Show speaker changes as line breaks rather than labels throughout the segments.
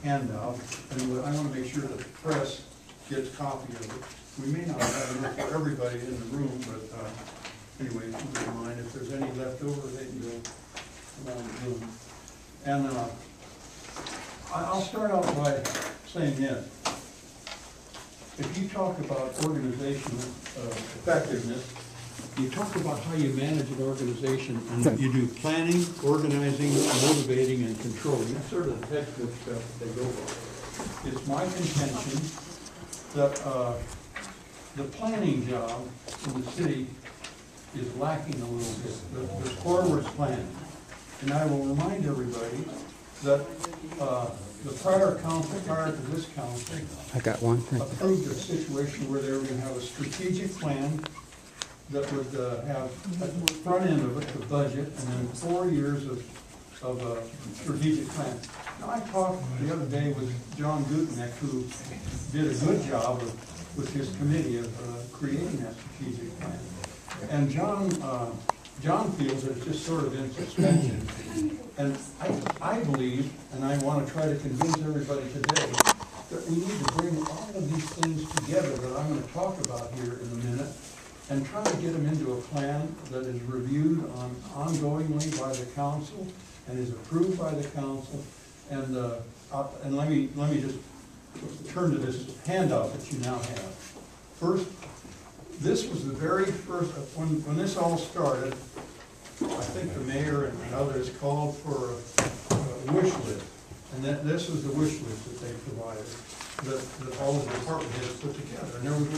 handout, and I want to make sure that the press gets a copy of it. We may not have enough for everybody in the room, but anyway, keep in mind, if there's any left over, they can go around the room. And I'll start out by saying this. If you talk about organizational effectiveness, you talk about how you manage an organization, and you do planning, organizing, motivating, and controlling. That's sort of the textbook stuff they go by. It's my contention that the planning job in the city is lacking a little bit. The forward plan. And I will remind everybody that the prior council, prior to this council,
I got one.
approved a situation where they were going to have a strategic plan that would have at the front end of it the budget, and then 4 years of a strategic plan. Now, I talked the other day with John Guteneck, who did a good job with his committee of creating that strategic plan. And John feels that it's just sort of in suspension. And I believe, and I want to try to convince everybody today, that we need to bring all of these things together that I'm going to talk about here in a minute, and try to get them into a plan that is reviewed ongoingly by the council and is approved by the council. And let me just turn to this handout that you now have. First, this was the very first, when this all started, I think the mayor and others called for a wish list. And this was the wish list that they provided, that all the department heads put together. And there was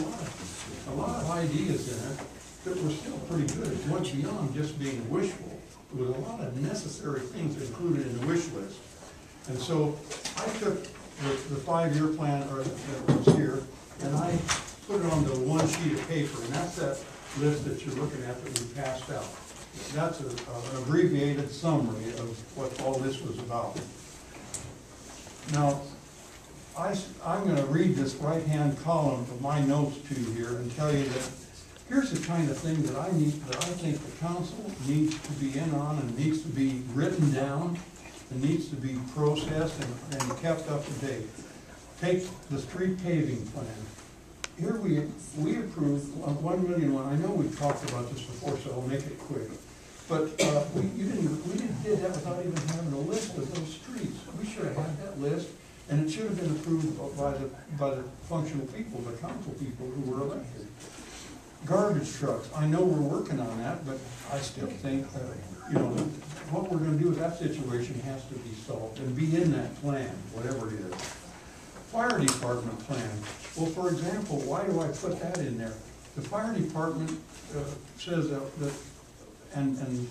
a lot of ideas in it that were still pretty good. It went beyond just being wishful. There was a lot of necessary things included in the wish list. And so I took the 5-year plan that was here, and I put it onto one sheet of paper, and that's that list that you're looking at that we passed out. That's an abbreviated summary of what all this was about. Now, I'm going to read this right-hand column of my notes to you here and tell you that here's the kind of thing that I think the council needs to be in on, and needs to be written down, and needs to be processed and kept up to date. Take the street paving plan. Here we approved $1 million. I know we've talked about this before, so I'll make it quick. But we did that without even having a list of those streets. We should have had that list, and it should have been approved by the functional people, the council people who were elected. Garbage trucks. I know we're working on that, but I still think that, what we're going to do with that situation has to be solved and be in that plan, whatever it is. Fire department plan. Well, for example, why do I put that in there? The fire department says that, and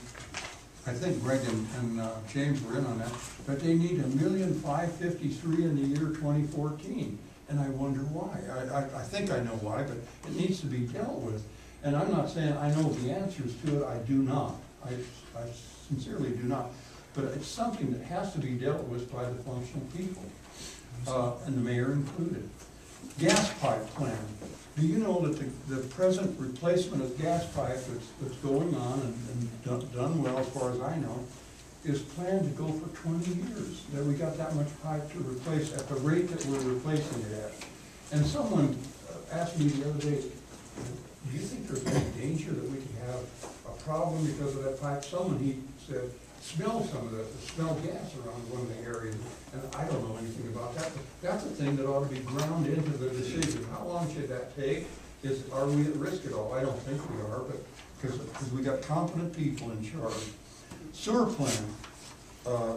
I think Greg and James were in on that, but they need $1,553,000 in the year 2014. And I wonder why. I think I know why, but it needs to be dealt with. And I'm not saying I know the answers to it. I do not. I sincerely do not. But it's something that has to be dealt with by the functional people, and the mayor included. Gas pipe plan. Do you know that the present replacement of gas pipe that's going on and done well as far as I know is planned to go for 20 years? That we got that much pipe to replace at the rate that we're replacing it at. And someone asked me the other day, do you think there's any danger that we could have a problem because of that pipe? Someone, he said, smell gas around one of the areas. And I don't know anything about that, but that's a thing that ought to be ground into the decision. How long should that take? Are we at risk at all? I don't think we are, but because we got competent people in charge. Sewer plan,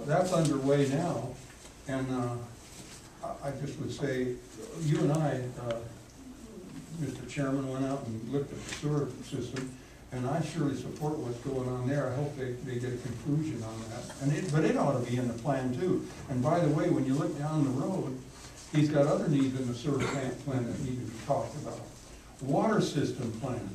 that's underway now, and I just would say, you and I, Mr. Chairman, went out and looked at the sewer system, and I surely support what's going on there. I hope they get a conclusion on that. But it ought to be in the plan too. And by the way, when you look down the road, he's got other needs in the sewer plan that need to be talked about. Water system plan.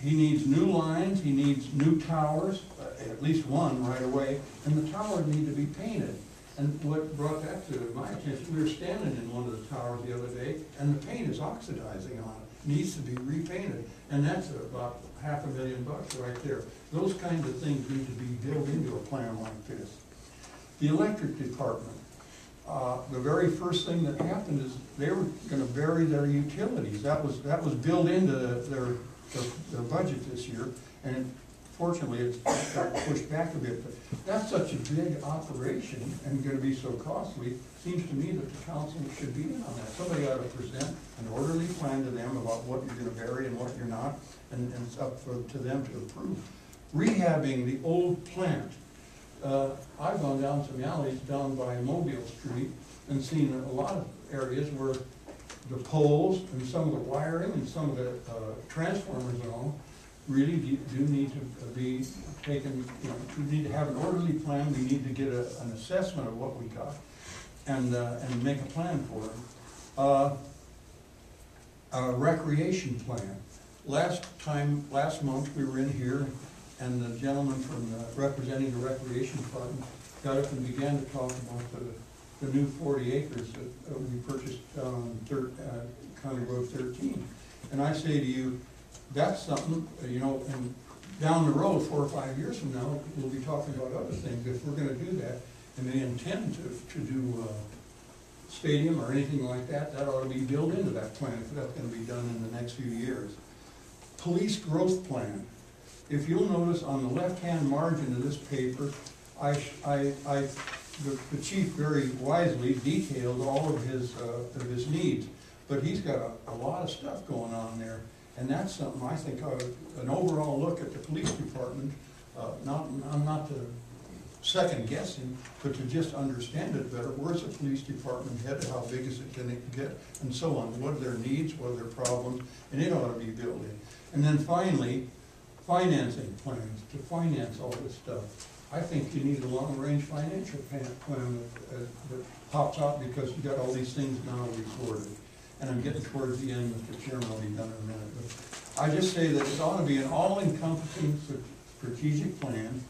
He needs new lines, he needs new towers, at least one right away, and the towers need to be painted. And what brought that to my attention, we were standing in one of the towers the other day, and the paint is oxidizing on it. Needs to be repainted, and that's about $500,000 right there. Those kinds of things need to be built into a plan like this. The electric department. the very first thing that happened is they were gonna bury their utilities. That was built into their budget this year, and fortunately, it's got pushed back a bit. But that's such a big operation and gonna be so costly, seems to me that the council should be in on that. Somebody ought to present an orderly plan to them about what you're gonna bury and what you're not, and it's up to them to approve. Rehabbing the old plant. I've gone down some alleys down by Mobile Street and seen a lot of areas where the poles and some of the wiring and some of the transformers and all really do need to be taken, you know, we need to have an orderly plan, we need to get an assessment of what we got and make a plan for it. A recreation plan. Last month we were in here and the gentleman from representing the recreation department got up and began to talk about the new 40 acres that we purchased on County Road 13. And I say to you, that's something, you know, and down the road, 4 or 5 years from now, we'll be talking about other things. If we're gonna do that, and they intend to do stadium or anything like that, that ought to be built into that plan if that's gonna be done in the next few years. Police growth plan. If you'll notice on the left-hand margin of this paper, the chief very wisely detailed all of his needs, but he's got a lot of stuff going on there. And that's something I think an overall look at the police department, I'm not to second guess him, but to just understand it better. Where's the police department headed? How big is it going to get? And so on. What are their needs? What are their problems? And it ought to be built in. And then finally, financing plans to finance all this stuff. I think you need a long-range financial plan that pops out because you got all these things now recorded. And I'm getting towards the end, Mr. Chairman, I'll be done in a minute. But I just say that it ought to be an all-encompassing strategic plan,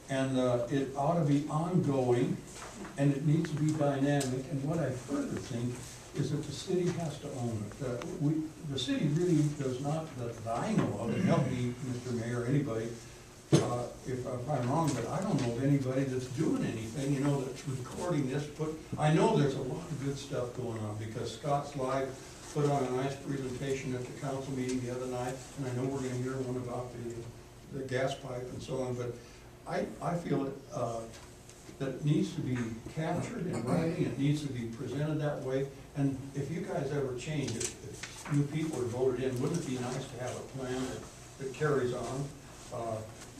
and it ought to be ongoing, and it needs to be dynamic. And what I further think is that the city has to own it. The city really does not, that I know of, and help me, Mr. Mayor, anybody, if I'm wrong, but I don't know of anybody that's doing anything, you know, that's recording this. But I know there's a lot of good stuff going on because Scott's Live put on a nice presentation at the council meeting the other night, and I know we're going to hear one about the gas pipe and so on. But I feel that it needs to be captured in writing. It needs to be presented that way. And if you guys ever change, if new people are voted in, wouldn't it be nice to have a plan that carries on?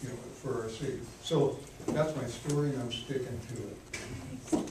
You know, for our city. So that's my story, and I'm sticking to it.